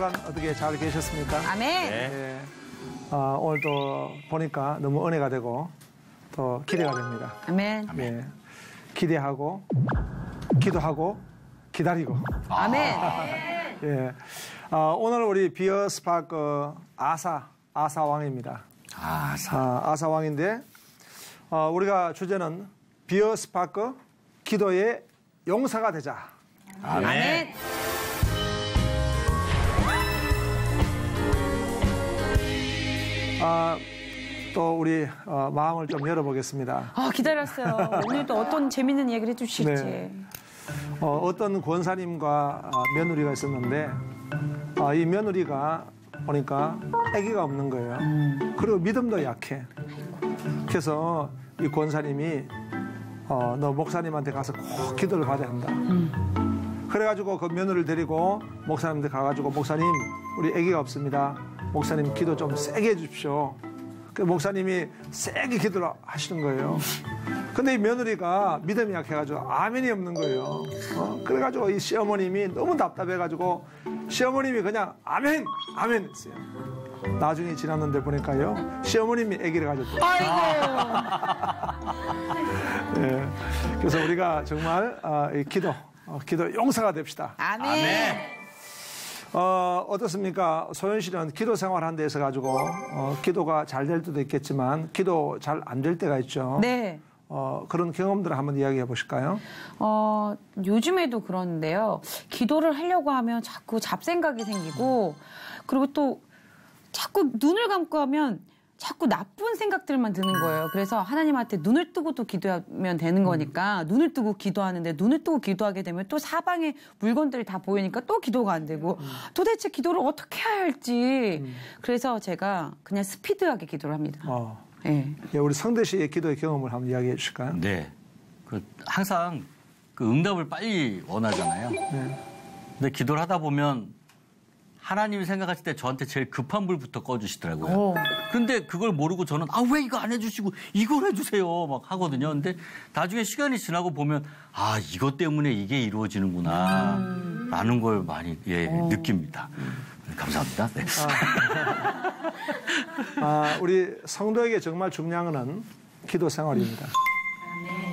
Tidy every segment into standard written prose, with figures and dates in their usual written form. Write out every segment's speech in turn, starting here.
시간 어떻게 잘 계셨습니까? 아멘. 네. 오늘 또 보니까 너무 은혜가 되고 또 기대가 됩니다. 아멘. 네. 기대하고 기도하고 기다리고. 아멘. 예. 오늘 우리 비어 스파크 아사 왕입니다. 아사 왕인데 우리가 주제는 비어 스파크 기도의 용사가 되자. 아멘. 또 우리 마음을 좀 열어보겠습니다. 기다렸어요. 오늘 또 어떤 재밌는 얘기를 해주실지. 네. 어떤 권사님과 며느리가 있었는데 이 며느리가 보니까 아기가 없는 거예요. 그리고 믿음도 약해. 그래서 이 권사님이 너 목사님한테 가서 꼭 기도를 받아야 한다. 그래가지고 그 며느리를 데리고 목사님한테 가가지고 목사님 우리 아기가 없습니다. 목사님 기도 좀 세게 해주십시오. 그 목사님이 세게 기도를 하시는 거예요. 근데 이 며느리가 믿음이 약해가지고 아멘이 없는 거예요. 그래가지고 이 시어머님이 너무 답답해가지고 시어머님이 그냥 아멘 했어요. 나중에 지났는데 보니까요 시어머님이 아기를 가졌대요. 아이고. 네. 그래서 우리가 정말 이 기도 용사가 됩시다. 아멘. 어떻습니까? 소연 씨는 기도 생활하는 데 있어 가지고 기도가 잘 될 때도 있겠지만 기도 잘 안 될 때가 있죠. 네. 그런 경험들을 한번 이야기해 보실까요? 요즘에도 그러는데요. 기도를 하려고 하면 자꾸 잡생각이 생기고 그리고 또 자꾸 눈을 감고 하면 자꾸 나쁜 생각들만 드는 거예요. 그래서 하나님한테 눈을 뜨고 또 기도하면 되는 거니까 눈을 뜨고 기도하는데 눈을 뜨고 기도하게 되면 또 사방에 물건들이 다 보이니까 또 기도가 안 되고 도대체 기도를 어떻게 해야 할지 그래서 제가 그냥 스피드하게 기도를 합니다. 네. 예, 우리 성대 씨의 기도의 경험을 한번 이야기해 주실까요? 네. 항상 응답을 빨리 원하잖아요. 네. 근데 기도를 하다 보면 하나님이 생각하실 때 저한테 제일 급한 불부터 꺼주시더라고요. 근데 그걸 모르고 저는 왜 이거 안 해주시고 이걸 해주세요 막 하거든요. 근데 나중에 시간이 지나고 보면 이것 때문에 이게 이루어지는구나 라는 걸 많이 느낍니다. 감사합니다. 네. 우리 성도에게 정말 중요한 것은 기도 생활입니다.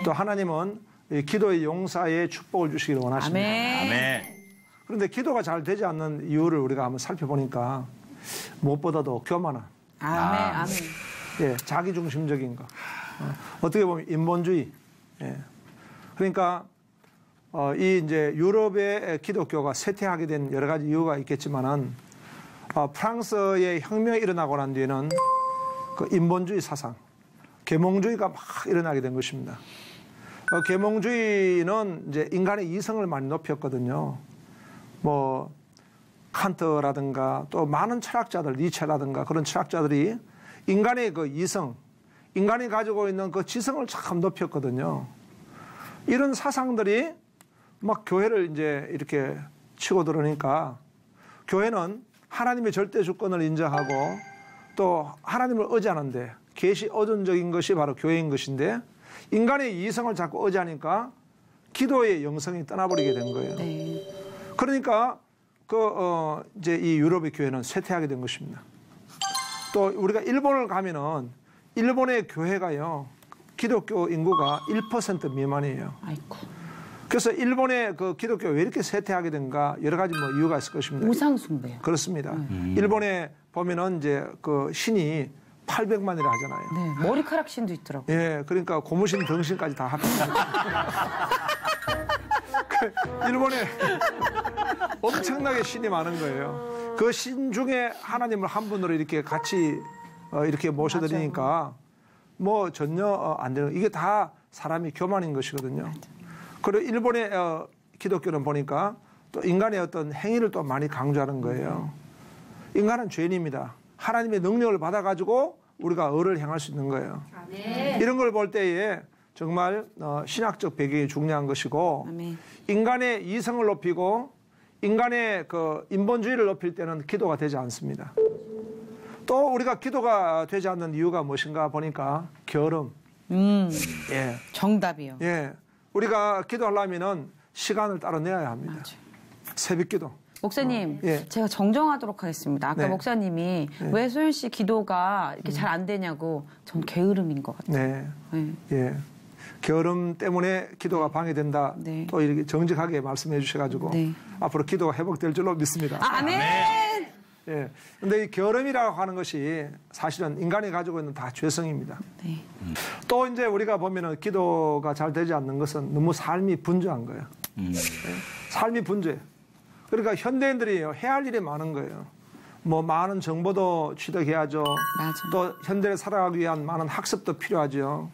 또 하나님은 이 기도의 용사의 축복을 주시기를 원하십니다. 아멘. 그런데 기도가 잘 되지 않는 이유를 우리가 한번 살펴보니까 무엇보다도 교만함. 아멘. 예, 자기중심적인 거. 어떻게 보면 인본주의. 예. 그러니까 이 이제 유럽의 기독교가 쇠퇴하게 된 여러 가지 이유가 있겠지만은 프랑스의 혁명이 일어나고 난 뒤에는 그 인본주의 사상, 계몽주의가 막 일어나게 된 것입니다. 계몽주의는 이제 인간의 이성을 많이 높였거든요. 뭐 칸트라든가 또 많은 철학자들, 니체라든가 그런 철학자들이 인간의 그 이성, 인간이 가지고 있는 그 지성을 참 높였거든요. 이런 사상들이 막 교회를 이제 이렇게 치고 들어오니까 교회는 하나님의 절대 주권을 인정하고 또 하나님을 의지하는데 계시 의존적인 것이 바로 교회인 것인데 인간의 이성을 자꾸 의지하니까 기도의 영성이 떠나버리게 된 거예요. 네. 그러니까 이제 이 유럽의 교회는 쇠퇴하게 된 것입니다. 또 우리가 일본을 가면은 일본의 교회가요 기독교 인구가 1% 미만이에요. 아이고. 그래서 일본의 그 기독교 왜 이렇게 쇠퇴하게 된가 여러 가지 뭐 이유가 있을 것입니다. 우상숭배요. 그렇습니다. 일본에 보면은 이제 그 신이 800만이라 하잖아요. 네, 머리카락 신도 있더라고요. 예, 그러니까 고무신, 등신까지 다 합니다. 일본에 엄청나게 신이 많은 거예요. 그 신 중에 하나님을 한 분으로 이렇게 같이 이렇게 모셔드리니까 뭐 전혀 안 되는 이게 다 사람이 교만인 것이거든요. 그리고 일본의 기독교는 보니까 또 인간의 어떤 행위를 또 많이 강조하는 거예요. 인간은 죄인입니다. 하나님의 능력을 받아가지고 우리가 의를 행할 수 있는 거예요. 아멘. 이런 걸 볼 때에 정말 신학적 배경이 중요한 것이고 아멘. 인간의 이성을 높이고 인간의 그 인본주의를 높일 때는 기도가 되지 않습니다. 또 우리가 기도가 되지 않는 이유가 무엇인가 보니까 게으름. 예. 정답이요. 예. 우리가 기도하려면은 시간을 따로 내야 합니다. 맞아요. 새벽기도. 목사님, 예. 제가 정정하도록 하겠습니다. 아까 네. 목사님이 왜 소연 씨 기도가 이렇게 잘 안 되냐고, 전 게으름인 것 같아요. 네. 예. 게으름 때문에 기도가 방해된다. 네. 또 이렇게 정직하게 말씀해 주셔가지고 네. 앞으로 기도가 회복될 줄로 믿습니다. 아멘! 예. 근데 이 게으름이라고 하는 것이 사실은 인간이 가지고 있는 다 죄성입니다. 네. 또 이제 우리가 보면은 기도가 잘 되지 않는 것은 너무 삶이 분주한 거예요. 예. 삶이 분주해. 그러니까 현대인들이 해야 할 일이 많은 거예요. 뭐 많은 정보도 취득해야죠. 맞아. 또 현대를 살아가기 위한 많은 학습도 필요하죠.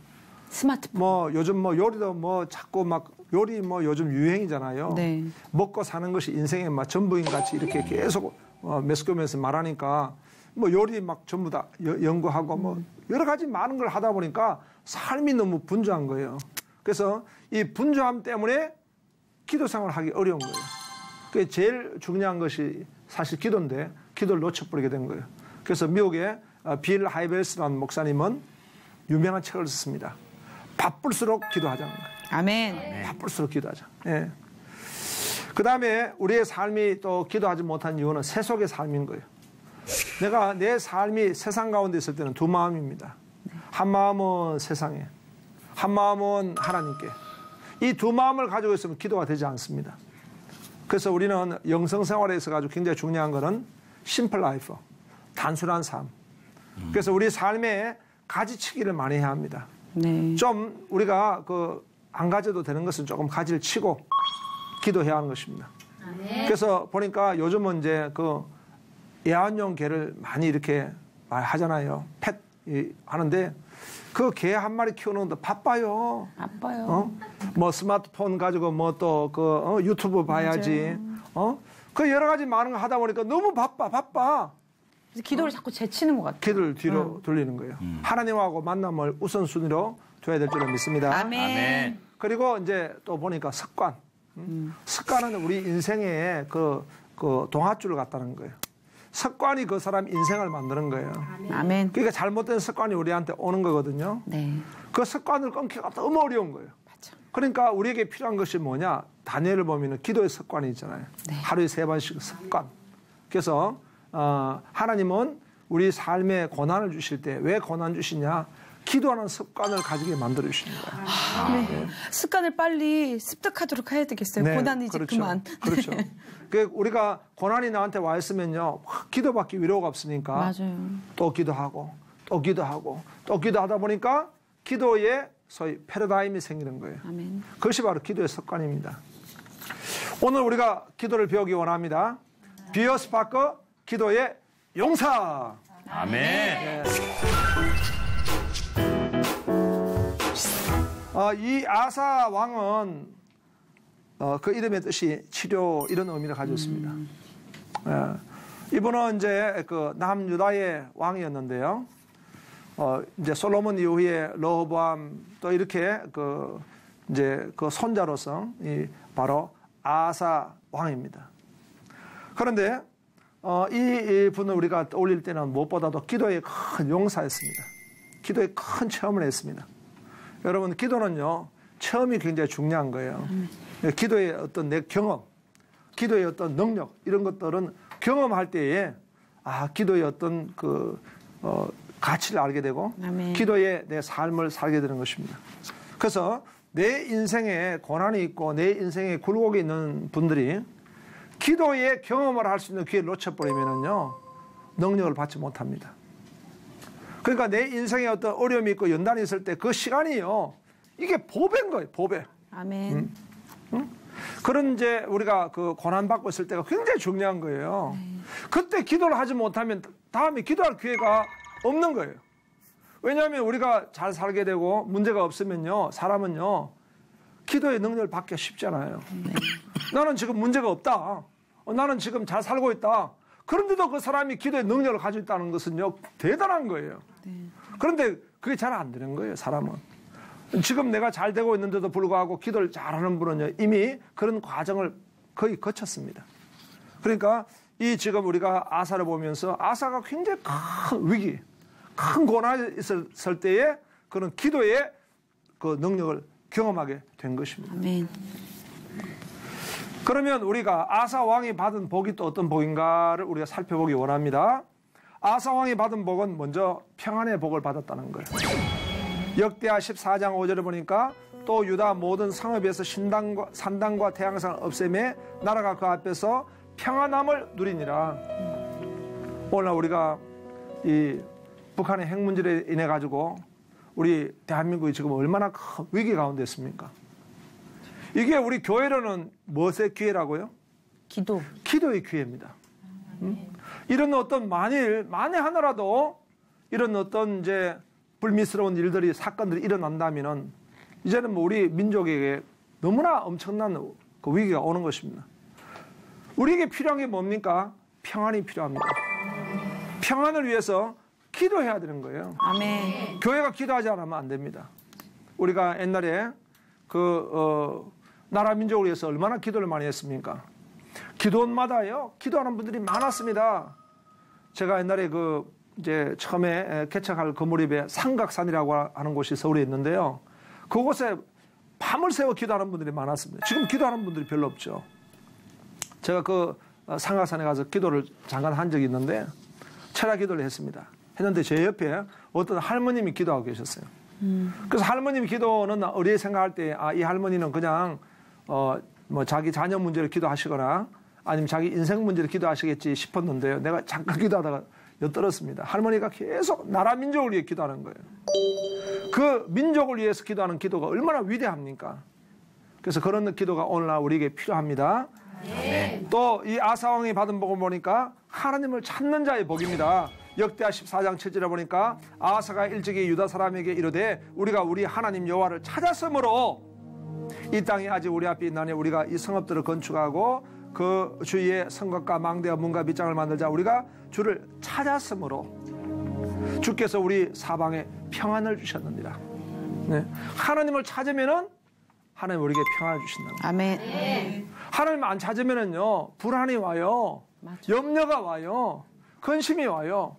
스마트폰. 뭐 요즘 뭐 요리도 뭐 자꾸 막 요리 뭐 요즘 유행이잖아요. 네. 먹고 사는 것이 인생의 막 전부인 같이 이렇게 계속 매스컴에서 말하니까 뭐 요리 막 전부 다 연구하고 뭐 여러 가지 많은 걸 하다 보니까 삶이 너무 분주한 거예요. 그래서 이 분주함 때문에 기도 생활을 하기 어려운 거예요. 그게 제일 중요한 것이 사실 기도인데 기도를 놓쳐버리게 된 거예요. 그래서 미국의 빌 하이벨스라는 목사님은 유명한 책을 썼습니다. 바쁠수록 기도하자는 거예요. 아멘. 바쁠수록 기도하자. 예. 그 다음에 우리의 삶이 또 기도하지 못한 이유는 세속의 삶인 거예요. 내가 내 삶이 세상 가운데 있을 때는 두 마음입니다. 한 마음은 세상에, 한 마음은 하나님께. 이 두 마음을 가지고 있으면 기도가 되지 않습니다. 그래서 우리는 영성 생활에 있어 가지고 굉장히 중요한 것은 심플 라이프, 단순한 삶. 그래서 우리 삶에 가지치기를 많이 해야 합니다. 네. 좀 우리가 안 가져도 되는 것은 조금 가지를 치고 기도해야 하는 것입니다. 그래서 보니까 요즘은 이제 애완용 개를 많이 이렇게 하잖아요. 펫 하는데 그 개 한 마리 키우는 것도 바빠요. 바빠요. 뭐 스마트폰 가지고 뭐 또 유튜브 봐야지. 그 여러 가지 많은 거 하다 보니까 너무 바빠. 그래서 기도를 자꾸 제치는 것 같아요. 기도를 뒤로 돌리는 거예요. 하나님하고 만남을 우선순위로 둬야 될 줄로 믿습니다. 아멘. 그리고 이제 또 보니까 습관. 습관은 우리 인생의 그 동아줄을 갖다는 거예요. 습관이 그 사람 인생을 만드는 거예요. 아멘. 그러니까 잘못된 습관이 우리한테 오는 거거든요. 네. 그 습관을 끊기가 너무 어려운 거예요. 맞아. 그러니까 우리에게 필요한 것이 뭐냐? 다니엘을 보면 기도의 습관이 있잖아요. 네. 하루에 3번씩 습관. 그래서 하나님은 우리 삶에 고난을 주실 때 왜 고난 주시냐? 기도하는 습관을 가지게 만들어 주시는 거예요. 네. 습관을 빨리 습득하도록 해야 되겠어요. 네, 고난이 이제 그렇죠. 그만. 그렇죠. 우리가 고난이 나한테 와 있으면요, 기도밖에 위로가 없으니까 맞아요. 또 기도하고 또 기도하고 또 기도하다 보니까 기도에 소위 패러다임이 생기는 거예요. 아멘. 그것이 바로 기도의 습관입니다. 오늘 우리가 기도를 배우기 원합니다. 비어 스파크 기도의 용사. 아멘. 이 아사 왕은 그 이름의 뜻이 치료 이런 의미를 가지고 있습니다. 이분은 이제 남유다의 왕이었는데요. 이제 솔로몬 이후에 러호보암 또 이렇게 이제 손자로서 바로 아사 왕입니다. 그런데 이 분을 우리가 떠올릴 때는 무엇보다도 기도의 큰 용사였습니다. 기도의 큰 체험을 했습니다. 여러분, 기도는요, 체험이 굉장히 중요한 거예요. 기도의 어떤 내 경험, 기도의 어떤 능력, 이런 것들은 경험할 때에, 기도의 어떤 가치를 알게 되고, 아멘. 기도의 내 삶을 살게 되는 것입니다. 그래서 내 인생에 고난이 있고, 내 인생에 굴곡이 있는 분들이 기도의 경험을 할 수 있는 기회를 놓쳐버리면요, 능력을 받지 못합니다. 그러니까 내 인생에 어떤 어려움이 있고 연단이 있을 때 그 시간이요, 이게 보배인 거예요, 보배. 아멘. 그런 이제 우리가 고난 받고 있을 때가 굉장히 중요한 거예요. 그때 기도를 하지 못하면 다음에 기도할 기회가 없는 거예요. 왜냐하면 우리가 잘 살게 되고 문제가 없으면요, 사람은요, 기도의 능력을 받기가 쉽잖아요. 나는 지금 문제가 없다. 나는 지금 잘 살고 있다. 그런데도 그 사람이 기도의 능력을 가지고 있다는 것은요, 대단한 거예요. 그런데 그게 잘 안 되는 거예요, 사람은. 지금 내가 잘 되고 있는데도 불구하고 기도를 잘하는 분은요, 이미 그런 과정을 거의 거쳤습니다. 그러니까 지금 우리가 아사를 보면서 아사가 굉장히 큰 위기, 큰 고난이 있을 때에 그런 기도의 그 능력을 경험하게 된 것입니다. 아멘. 그러면 우리가 아사 왕이 받은 복이 또 어떤 복인가를 우리가 살펴보기 원합니다. 아사 왕이 받은 복은 먼저 평안의 복을 받았다는 거예요. 역대하 14장 5절에 보니까 또 유다 모든 성읍에서 산당과 태양상을 없애매 나라가 그 앞에서 평안함을 누리니라. 오늘 우리가 이 북한의 핵 문제로 인해 가지고 우리 대한민국이 지금 얼마나 큰 위기 가운데 있습니까? 이게 우리 교회로는 무엇의 기회라고요? 기도의 기회입니다. 이런 어떤 만에 하나라도 이런 어떤 이제 불미스러운 일들이 사건들이 일어난다면은 이제는 뭐 우리 민족에게 너무나 엄청난 그 위기가 오는 것입니다. 우리에게 필요한 게 뭡니까? 평안이 필요합니다. 평안을 위해서 기도해야 되는 거예요. 아멘. 교회가 기도하지 않으면 안 됩니다. 우리가 옛날에 나라 민족을 위해서 얼마나 기도를 많이 했습니까? 기도원마다요 기도하는 분들이 많았습니다. 제가 옛날에 이제 처음에 개척할 건물 입에 삼각산이라고 하는 곳이 서울에 있는데요. 그곳에 밤을 새워 기도하는 분들이 많았습니다. 지금 기도하는 분들이 별로 없죠. 제가 삼각산에 가서 기도를 잠깐 한 적이 있는데 철야 기도를 했는데 제 옆에 어떤 할머님이 기도하고 계셨어요. 그래서 할머님 기도는 우리 생각할 때 이 할머니는 그냥 뭐 자기 자녀 문제를 기도하시거나 아니면 자기 인생 문제를 기도하시겠지 싶었는데요. 내가 잠깐 기도하다가 엿들었습니다. 할머니가 계속 나라 민족을 위해 기도하는 거예요. 그 민족을 위해서 기도하는 기도가 얼마나 위대합니까? 그래서 그런 기도가 오늘날 우리에게 필요합니다. 또 이 아사왕이 받은 복을 보니까 하나님을 찾는 자의 복입니다. 역대하 14장 7절에 보니까 아사가 일찍이 유다 사람에게 이르되 우리가 우리 하나님 여호와를 찾았으므로 이 땅이 아직 우리 앞에 있나니 우리가 이 성읍들을 건축하고 그 주위에 성곽과 망대와 문과 빗장을 만들자. 우리가 주를 찾았으므로 주께서 우리 사방에 평안을 주셨느니라. 네. 하나님을 찾으면은 하나님 우리에게 평안을 주신다. 아멘. 하나님 안 찾으면은요 불안이 와요. 맞아. 염려가 와요. 근심이 와요.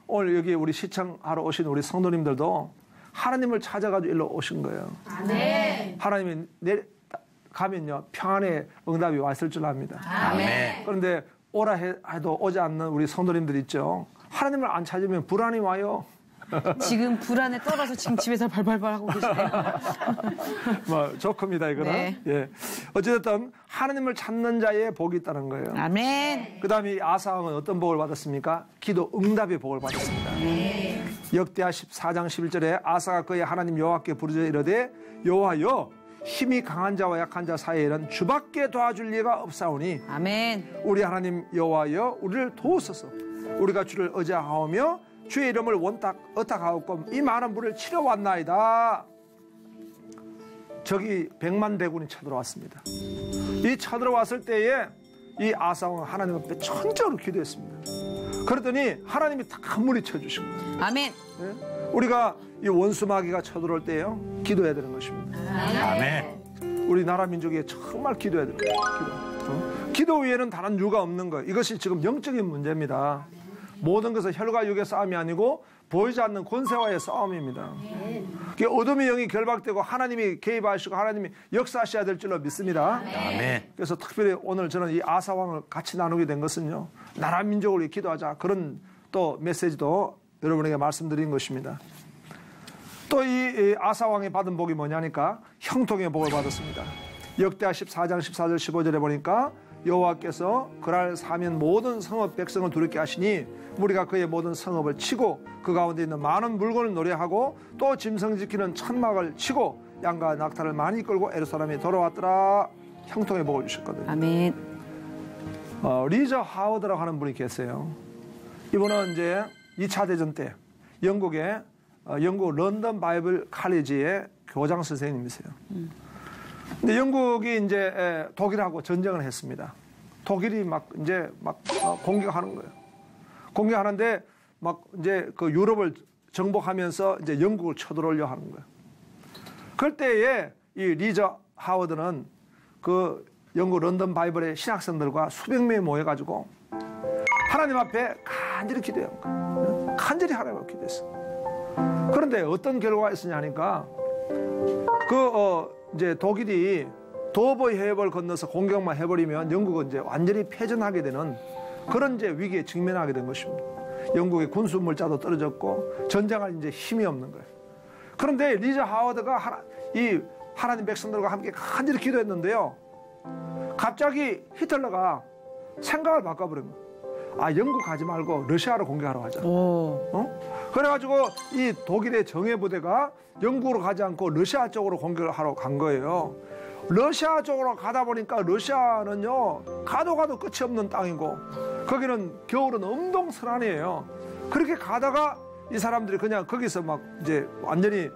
오늘 여기 우리 시청하러 오신 우리 성도님들도 하나님을 찾아가지고 일로 오신 거예요. 아멘. 하나님이 가면요 평안의 응답이 왔을 줄 압니다. 아멘. 그런데 오라 해도 오지 않는 우리 성도님들 있죠. 하나님을 안 찾으면 불안이 와요. 지금 불안에 떨어서 지금 집에서 발발발 하고 계시네요. 뭐 조크입니다 이거는. 네. 예. 어쨌든 하나님을 찾는 자의 복이 있다는 거예요. 아멘. 그다음에 아사왕은 어떤 복을 받았습니까? 기도 응답의 복을 받았습니다. 역대하 14장 11절에 아사가 그의 하나님 여호와께 부르짖어 이르되 여호와여 힘이 강한 자와 약한 자 사이에는 주밖에 도와줄 리가 없사오니 아멘. 우리 하나님 여호와여 우리를 도우소서. 우리가 주를 의지하오며 주의 이름을 원탁하옵고 이 많은 물을 치러왔나이다. 적이 100만 대군이 쳐들어왔습니다. 이 쳐들어왔을 때에 이 아사왕은 하나님 앞에 천적으로 기도했습니다. 그랬더니 하나님이 다 물이 쳐주신 거예요. 아멘. 네? 우리가 이 원수마귀가 쳐들어올 때요 기도해야 되는 것입니다. 아멘. 우리 나라 민족에 정말 기도해야 되는 거예요. 기도 외에는 다른 이유가 없는 거예요. 이것이 지금 영적인 문제입니다. 모든 것은 혈과 육의 싸움이 아니고 보이지 않는 권세와의 싸움입니다. 어둠의 영이 결박되고 하나님이 개입하시고 하나님이 역사하셔야 될 줄로 믿습니다. 아멘. 그래서 특별히 오늘 저는 이 아사왕을 같이 나누게 된 것은요. 나라 민족을 위해 기도하자. 그런 또 메시지도 여러분에게 말씀드린 것입니다. 또 이 아사왕이 받은 복이 뭐냐니까 형통의 복을 받았습니다. 역대하 14장 14절 15절에 보니까 여호와께서 그날 사면 모든 성읍 백성을 두렵게 하시니 무리가 그의 모든 성읍을 치고 그 가운데 있는 많은 물건을 노래하고 또 짐승 지키는 천막을 치고 양과 낙타를 많이 끌고 에루살렘에 돌아왔더라. 형통의 복을 주셨거든요. 아멘. 리저 하워드라고 하는 분이 계세요. 이분은 이제 2차 대전 때 영국의 영국 런던 바이블 칼리지의 교장 선생님이세요. 근데 영국이 이제 독일하고 전쟁을 했습니다. 독일이 막 공격하는 거예요. 공격하는데 막 이제 그 유럽을 정복하면서 이제 영국을 쳐들어오려 하는 거예요. 그럴 때에 이 리저 하워드는 그 영국 런던 바이블의 신학생들과 수백 명이 모여가지고 하나님 앞에 간절히 기도해요. 간절히 하나님 앞에 기도했어요. 그런데 어떤 결과가 있었냐 하니까 이제 독일이 도보 해협을 건너서 공격만 해버리면 영국은 이제 완전히 패전하게 되는 그런 이제 위기에 직면하게 된 것입니다. 영국의 군수 물자도 떨어졌고 전쟁할 이제 힘이 없는 거예요. 그런데 리저 하워드가 이 하나님 백성들과 함께 간절히 기도했는데요. 갑자기 히틀러가 생각을 바꿔버린 거예요. 아, 영국 가지 말고 러시아로 공격하러 가자. 그래가지고 이 독일의 정예부대가 영국으로 가지 않고 러시아 쪽으로 공격을 하러 간 거예요. 러시아 쪽으로 가다 보니까 러시아는요, 가도 끝이 없는 땅이고 거기는 겨울은 엄동설한이에요. 그렇게 가다가 이 사람들이 그냥 거기서 막 이제 완전히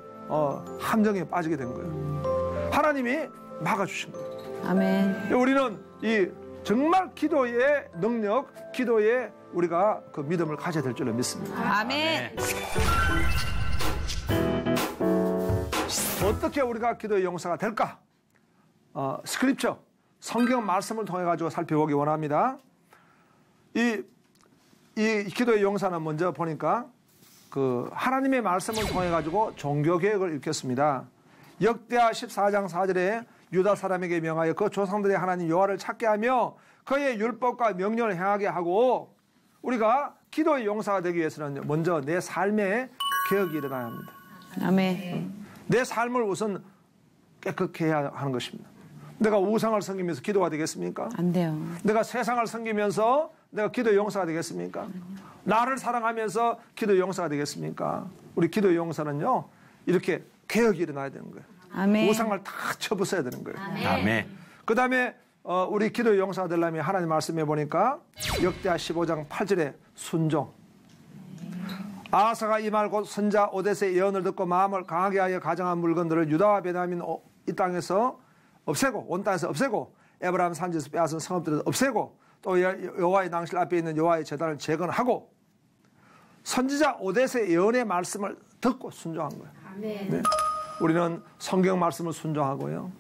함정에 빠지게 된 거예요. 하나님이 막아주신 거예요. 아멘. 우리는 이 정말 기도의 능력, 기도에 우리가 그 믿음을 가져야 될 줄로 믿습니다. 아멘. 어떻게 우리가 기도의 용사가 될까? 스크립처, 성경 말씀을 통해 가지고 살펴보기 원합니다. 이 기도의 용사는 먼저 보니까 그 하나님의 말씀을 통해 가지고 종교 개혁을 읽겠습니다. 역대하 14장 4절에 유다 사람에게 명하여 그 조상들의 하나님 여호와를 찾게 하며 그의 율법과 명령을 행하게 하고, 우리가 기도의 용사가 되기 위해서는 먼저 내 삶에 개혁이 일어나야 합니다. 아멘. 내 삶을 우선 깨끗게 해야 하는 것입니다. 내가 우상을 섬기면서 기도가 되겠습니까? 안 돼요. 내가 세상을 섬기면서 내가 기도의 용사가 되겠습니까? 나를 사랑하면서 기도의 용사가 되겠습니까? 우리 기도의 용사는요, 이렇게 개혁이 일어나야 되는 거예요. 아멘. 우상을 다 쳐부숴야 되는 거예요. 아멘. 그 다음에 우리 기도의 용사가 되려면 하나님 말씀해 보니까 역대하 15장 8절에 순종. 아하사가 이 말 곧 선자 오뎃의 예언을 듣고 마음을 강하게 하여 가정한 물건들을 유다와 베냐민 이 땅에서 없애고, 온 땅에서 없애고, 에브라임 산지에서 빼앗은 성읍들을 없애고, 또 여호와의 낭실 앞에 있는 여호와의 제단을 재건하고, 선지자 오뎃의 예언의 말씀을 듣고 순종한 거예요. 아멘. 네. 우리는 성경 말씀을 순종하고요.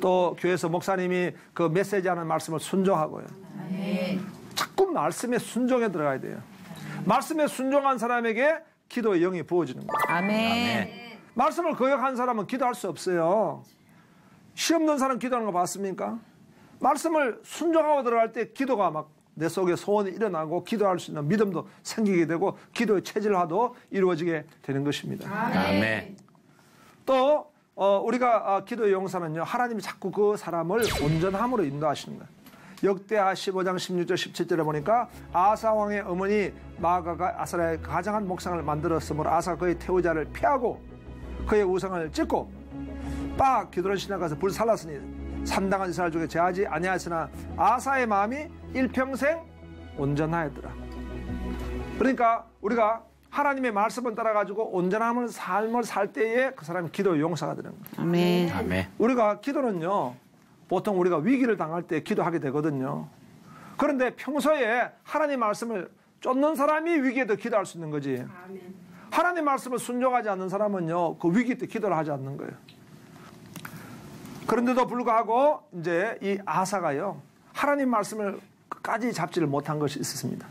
또 교회에서 목사님이 그 메시지하는 말씀을 순종하고요. 아멘. 자꾸 말씀에 순종에 들어가야 돼요. 말씀에 순종한 사람에게 기도의 영이 부어지는 거예요. 아멘. 말씀을 거역한 사람은 기도할 수 없어요. 시험 든 사람 기도하는 거 봤습니까? 말씀을 순종하고 들어갈 때 기도가 막 내 속에 소원이 일어나고 기도할 수 있는 믿음도 생기게 되고 기도의 체질화도 이루어지게 되는 것입니다. 아멘. 또 우리가 기도의 용사는요, 하나님이 자꾸 그 사람을 온전함으로 인도하시는 거예요. 역대하 15장 16절 17절에 보니까 아사 왕의 어머니 마아가가 아사라의 가장한 목상을 만들었으므로 아사가 그의 태우자를 피하고 그의 우상을 찢고 기드론 시내 가서 불 살랐으니 산당한 이스라엘 중에 제하지 아니하였으나 아사의 마음이 일평생 온전하였더라. 그러니까 우리가 하나님의 말씀을 따라가지고 온전함을 삶을 살 때에 그 사람이 기도의 용사가 되는 거예요. 아멘. 아멘. 우리가 기도는요, 보통 우리가 위기를 당할 때 기도하게 되거든요. 그런데 평소에 하나님 말씀을 쫓는 사람이 위기에도 기도할 수 있는 거지. 아멘. 하나님 말씀을 순종하지 않는 사람은요, 그 위기 때 기도를 하지 않는 거예요. 그런데도 불구하고 이제 이 아사가요, 하나님 말씀을 끝까지 잡지를 못한 것이 있었습니다.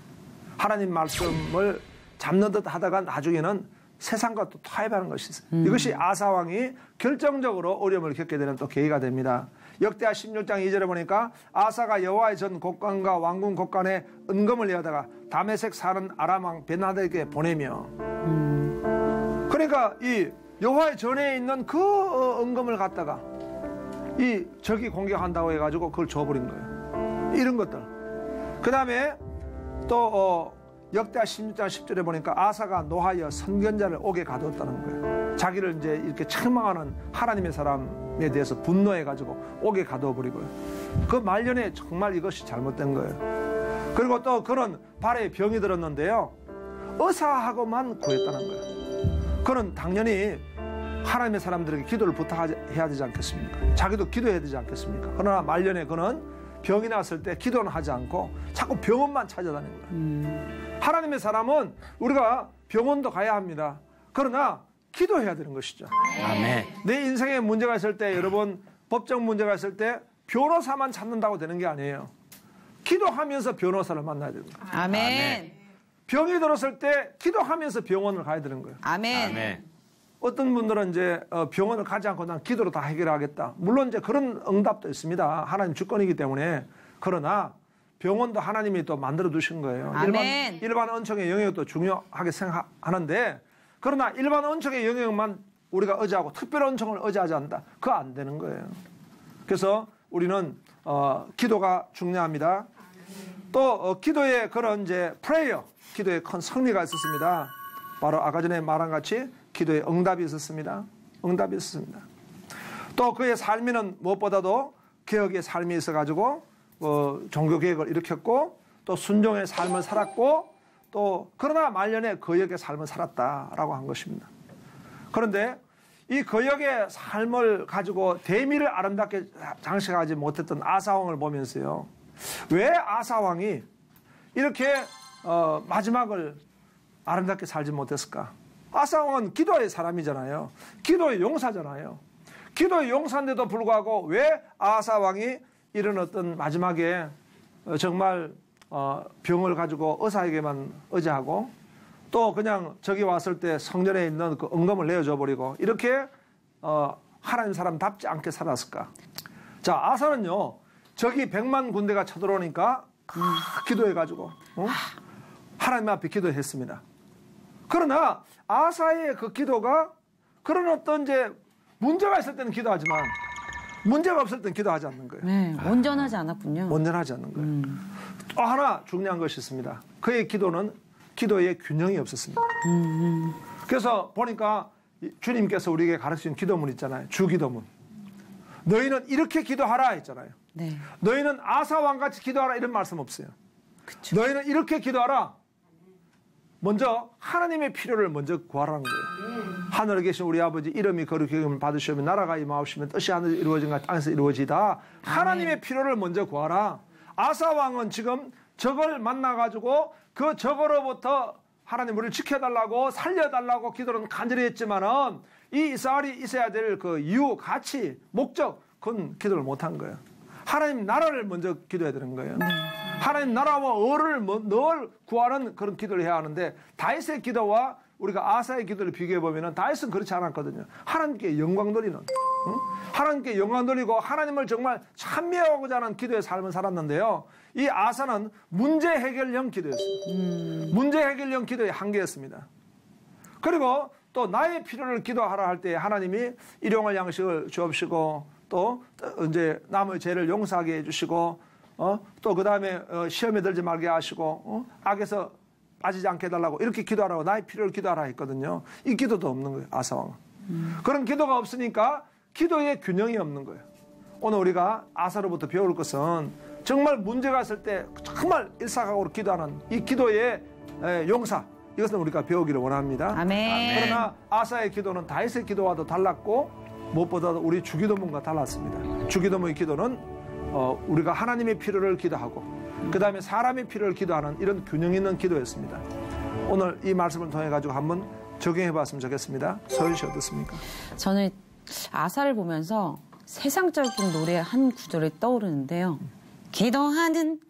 하나님 말씀을 잡는 듯 하다가 나중에는 세상과 또 타협하는 것이 있어요. 이것이 아사 왕이 결정적으로 어려움을 겪게 되는 또 계기가 됩니다. 역대하 16장 2절에 보니까 아사가 여호와의 전 곡관과 왕궁 곡관에 은금을 내어다가 다메섹 사는 아람 왕 벤하닷에게 보내며, 그러니까 이 여호와의 전에 있는 그 은금을 갖다가 이 적이 공격한다고 해가지고 그걸 줘버린 거예요. 이런 것들. 그 다음에 또 역대하 16장 10절에 보니까 아사가 노하여 선견자를 옥에 가두었다는 거예요. 자기를 이제 이렇게 책망하는 하나님의 사람에 대해서 분노해가지고 옥에 가두어버리고요. 그 말년에 정말 이것이 잘못된 거예요. 그리고 또 그는 발에 병이 들었는데요, 의사하고만 구했다는 거예요. 그는 당연히 하나님의 사람들에게 기도를 부탁해야 되지 않겠습니까? 자기도 기도해야 되지 않겠습니까? 그러나 말년에 그는 병이 났을 때 기도는 하지 않고 자꾸 병원만 찾아다니는 거예요. 하나님의 사람은 우리가 병원도 가야 합니다. 그러나 기도해야 되는 것이죠. 아멘. 내 인생에 문제가 있을 때, 여러분, 법적 문제가 있을 때 변호사만 찾는다고 되는 게 아니에요. 기도하면서 변호사를 만나야 되는 거예요. 아멘. 병이 들었을 때 기도하면서 병원을 가야 되는 거예요. 아멘. 아멘. 어떤 분들은 이제 병원을 가지 않고 난 기도로 다 해결하겠다. 물론 이제 그런 응답도 있습니다. 하나님 주권이기 때문에. 그러나 병원도 하나님이 또 만들어 두신 거예요. 아멘. 일반 은총의 영역도 중요하게 생각하는데 그러나 일반 은총의 영역만 우리가 의지하고 특별 은총을 의지하지 않는다. 그거 안 되는 거예요. 그래서 우리는 기도가 중요합니다. 또 기도의 그런 이제 프레이어, 기도의 큰 승리가 있었습니다. 바로 아까 전에 말한 같이 기도의 응답이 있었습니다. 응답이 있었습니다. 또 그의 삶에는 무엇보다도 개혁의 삶이 있어가지고 종교 개혁을 일으켰고 또 순종의 삶을 살았고 또 그러나 말년에 거역의 삶을 살았다라고 한 것입니다. 그런데 이 거역의 삶을 가지고 대미를 아름답게 장식하지 못했던 아사왕을 보면서요. 왜 아사왕이 이렇게 마지막을 아름답게 살지 못했을까? 아사왕은 기도의 사람이잖아요. 기도의 용사잖아요. 기도의 용사인데도 불구하고 왜 아사왕이 이런 어떤 마지막에 정말 병을 가지고 의사에게만 의지하고 또 그냥 저기 왔을 때 성전에 있는 그 은금을 내어줘 버리고 이렇게 하나님 사람답지 않게 살았을까? 자, 아사는요. 저기 100만 군대가 쳐들어오니까 기도해가지고 하나님 앞에 기도했습니다. 그러나 아사의 그 기도가 그런 어떤 이제 문제가 있을 때는 기도하지만 문제가 없을 때는 기도하지 않는 거예요. 네, 온전하지 않았군요. 온전하지 않는 거예요. 또 하나 중요한 것이 있습니다. 그의 기도는 기도에 균형이 없었습니다. 그래서 보니까 주님께서 우리에게 가르치는 기도문 있잖아요. 주기도문. 너희는 이렇게 기도하라 했잖아요. 네. 너희는 아사왕같이 기도하라 이런 말씀 없어요. 그쵸. 너희는 이렇게 기도하라. 먼저 하나님의 필요를 먼저 구하라는 거예요. 하늘에 계신 우리 아버지 이름이 거룩히 여김을 받으시오며 나라가 임하옵시며 뜻이 하늘에 이루어진 것 땅에서 이루어지다. 하나님의 필요를 먼저 구하라. 아사왕은 지금 적을 만나가지고 그 적으로부터 하나님 우리를 지켜달라고 살려달라고 기도는 간절히 했지만은 이 이스라엘이 있어야 될 그 이유, 가치, 목적 그건 기도를 못한 거예요. 하나님 나라를 먼저 기도해야 되는 거예요. 하나님 나라와 의를 늘 구하는 그런 기도를 해야 하는데 다윗의 기도와 우리가 아사의 기도를 비교해 보면은 다윗은 그렇지 않았거든요. 하나님께 영광 돌리는, 하나님께 영광 돌리고 하나님을 정말 찬미하고자 하는 기도의 삶을 살았는데요. 이 아사는 문제 해결형 기도였어요. 문제 해결형 기도의 한계였습니다. 그리고 또 나의 필요를 기도하라 할 때 하나님이 일용할 양식을 주옵시고 또 이제 남의 죄를 용서하게 해주시고 또 그 다음에 시험에 들지 말게 하시고 악에서 빠지지 않게 해달라고 이렇게 기도하라고 나의 필요를 기도하라 했거든요. 이 기도도 없는 거예요. 아사왕은. 그런 기도가 없으니까 기도의 균형이 없는 거예요. 오늘 우리가 아사로부터 배울 것은 정말 문제가 있을 때 정말 일사각오로 기도하는 이 기도의 용사 이것은 우리가 배우기를 원합니다. 아멘. 그러나 아사의 기도는 다윗의 기도와도 달랐고 무엇보다도 우리 주기도문과 달랐습니다. 주기도문의 기도는 우리가 하나님의 필요를 기도하고 그 다음에 사람의 필요를 기도하는 이런 균형 있는 기도였습니다. 오늘 이 말씀을 통해 가지고 한번 적용해 봤으면 좋겠습니다. 소연 씨 어떻습니까? 저는 아사를 보면서 세상적인 노래 한 구절이 떠오르는데요. 기도하는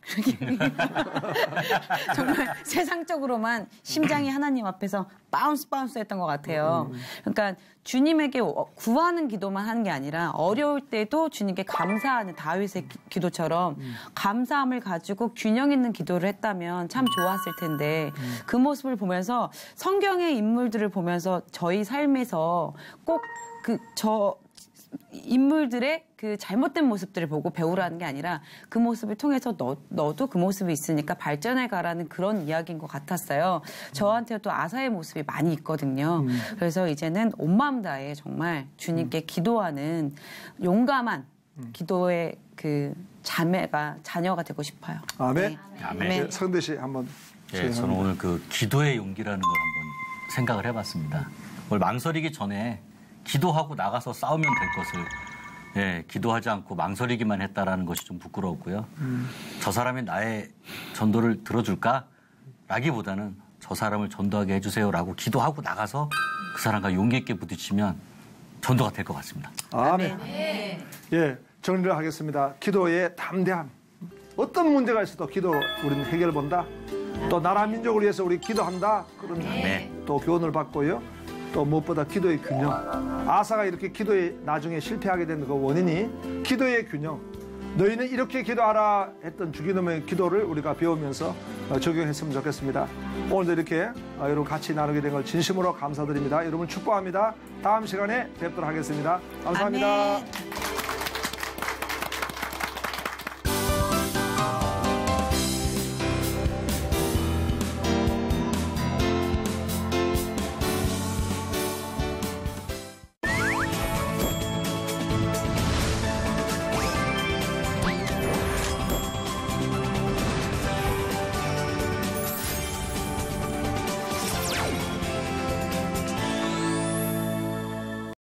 정말 세상적으로만 심장이 하나님 앞에서 바운스 했던 것 같아요. 그러니까 주님에게 구하는 기도만 하는 게 아니라 어려울 때도 주님께 감사하는 다윗의 기도처럼 감사함을 가지고 균형 있는 기도를 했다면 참 좋았을 텐데 그 모습을 보면서 성경의 인물들을 보면서 저희 삶에서 꼭 인물들의 그 잘못된 모습들을 보고 배우라는 게 아니라 그 모습을 통해서 너도 그 모습이 있으니까 발전해 가라는 그런 이야기인 것 같았어요. 저한테도 아사의 모습이 많이 있거든요. 그래서 이제는 온 마음 다해 정말 주님께 기도하는 용감한 기도의 그 자녀가 되고 싶어요. 아멘. 네. 아멘. 성대 씨 한번. 네, 저는 오늘 그 기도의 용기라는 걸 한번 생각을 해봤습니다. 오늘 망설이기 전에 기도하고 나가서 싸우면 될 것을 기도하지 않고 망설이기만 했다라는 것이 좀 부끄러웠고요. 저 사람이 나의 전도를 들어줄까라기보다는 저 사람을 전도하게 해주세요라고 기도하고 나가서 그 사람과 용기 있게 부딪히면 전도가 될 것 같습니다. 아멘. 예, 정리를 하겠습니다. 기도의 담대함. 어떤 문제가 있어도 기도 우리는 해결 본다. 또 나라 민족을 위해서 우리 기도한다. 그런 또 교훈을 받고요. 또 무엇보다 기도의 균형. 아사가 이렇게 기도에 나중에 실패하게 된 그 원인이 기도의 균형. 너희는 이렇게 기도하라 했던 주기도문의 기도를 우리가 배우면서 적용했으면 좋겠습니다. 오늘도 이렇게 여러분 같이 나누게 된 걸 진심으로 감사드립니다. 여러분 축복합니다. 다음 시간에 뵙도록 하겠습니다. 감사합니다. 아멘.